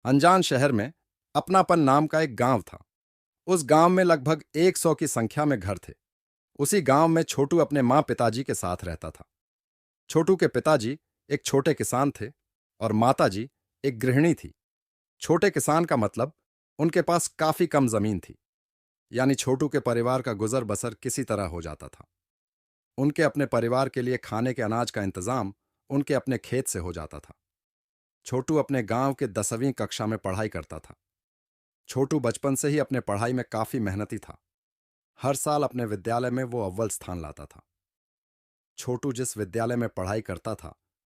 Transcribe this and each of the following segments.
अनजान शहर में अपनापन नाम का एक गांव था। उस गांव में लगभग 100 की संख्या में घर थे। उसी गांव में छोटू अपने माँ पिताजी के साथ रहता था। छोटू के पिताजी एक छोटे किसान थे और माताजी एक गृहिणी थी। छोटे किसान का मतलब उनके पास काफी कम जमीन थी, यानी छोटू के परिवार का गुजर बसर किसी तरह हो जाता था। उनके अपने परिवार के लिए खाने के अनाज का इंतजाम उनके अपने खेत से हो जाता था। छोटू अपने गांव के 10वीं कक्षा में पढ़ाई करता था। छोटू बचपन से ही अपने पढ़ाई में काफी मेहनती था। हर साल अपने विद्यालय में वो अव्वल स्थान लाता था। छोटू जिस विद्यालय में पढ़ाई करता था,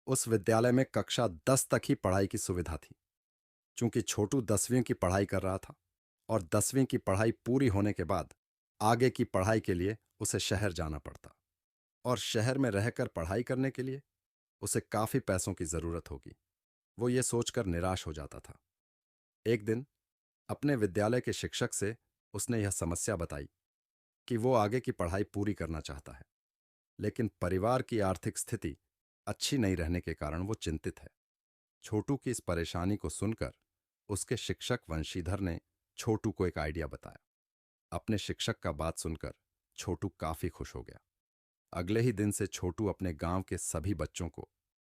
उस विद्यालय में कक्षा 10 तक ही पढ़ाई की सुविधा थी। चूंकि छोटू 10वीं की पढ़ाई कर रहा था और 10वीं की पढ़ाई पूरी होने के बाद आगे की पढ़ाई के लिए उसे शहर जाना पड़ता, और शहर में रहकर पढ़ाई करने के लिए उसे काफी पैसों की जरूरत होगी। वो ये सोचकर निराश हो जाता था। एक दिन अपने विद्यालय के शिक्षक से उसने यह समस्या बताई कि वो आगे की पढ़ाई पूरी करना चाहता है, लेकिन परिवार की आर्थिक स्थिति अच्छी नहीं रहने के कारण वो चिंतित है। छोटू की इस परेशानी को सुनकर उसके शिक्षक वंशीधर ने छोटू को एक आइडिया बताया। अपने शिक्षक का बात सुनकर छोटू काफी खुश हो गया। अगले ही दिन से छोटू अपने गांव के सभी बच्चों को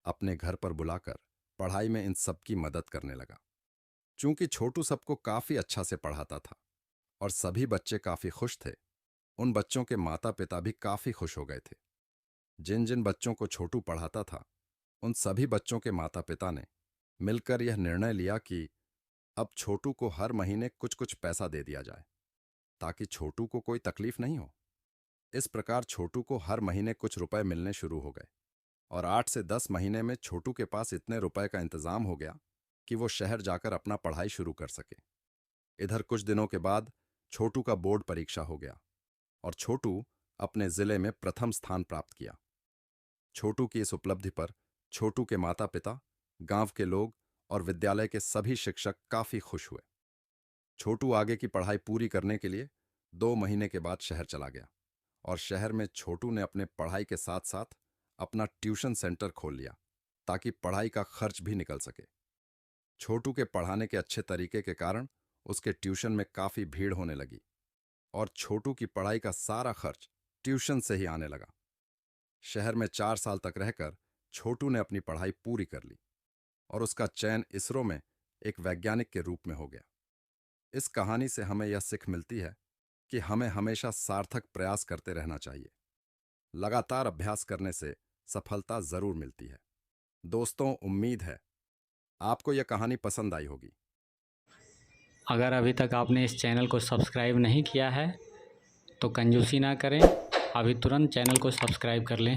अपने घर पर बुलाकर पढ़ाई में इन सब की मदद करने लगा। चूंकि छोटू सबको काफी अच्छा से पढ़ाता था और सभी बच्चे काफी खुश थे, उन बच्चों के माता पिता भी काफी खुश हो गए थे। जिन जिन बच्चों को छोटू पढ़ाता था, उन सभी बच्चों के माता पिता ने मिलकर यह निर्णय लिया कि अब छोटू को हर महीने कुछ कुछ पैसा दे दिया जाए, ताकि छोटू को कोई तकलीफ नहीं हो। इस प्रकार छोटू को हर महीने कुछ रुपए मिलने शुरू हो गए और 8 से 10 महीने में छोटू के पास इतने रुपए का इंतजाम हो गया कि वो शहर जाकर अपना पढ़ाई शुरू कर सके। इधर कुछ दिनों के बाद छोटू का बोर्ड परीक्षा हो गया और छोटू अपने जिले में प्रथम स्थान प्राप्त किया। छोटू की इस उपलब्धि पर छोटू के माता पिता, गांव के लोग और विद्यालय के सभी शिक्षक काफी खुश हुए। छोटू आगे की पढ़ाई पूरी करने के लिए 2 महीने के बाद शहर चला गया और शहर में छोटू ने अपने पढ़ाई के साथ साथ अपना ट्यूशन सेंटर खोल लिया, ताकि पढ़ाई का खर्च भी निकल सके। छोटू के पढ़ाने के अच्छे तरीके के कारण उसके ट्यूशन में काफी भीड़ होने लगी और छोटू की पढ़ाई का सारा खर्च ट्यूशन से ही आने लगा। शहर में 4 साल तक रहकर छोटू ने अपनी पढ़ाई पूरी कर ली और उसका चयन इसरो में एक वैज्ञानिक के रूप में हो गया। इस कहानी से हमें यह सीख मिलती है कि हमें हमेशा सार्थक प्रयास करते रहना चाहिए। लगातार अभ्यास करने से सफलता जरूर मिलती है। दोस्तों, उम्मीद है आपको यह कहानी पसंद आई होगी। अगर अभी तक आपने इस चैनल को सब्सक्राइब नहीं किया है तो कंजूसी ना करें, अभी तुरंत चैनल को सब्सक्राइब कर लें।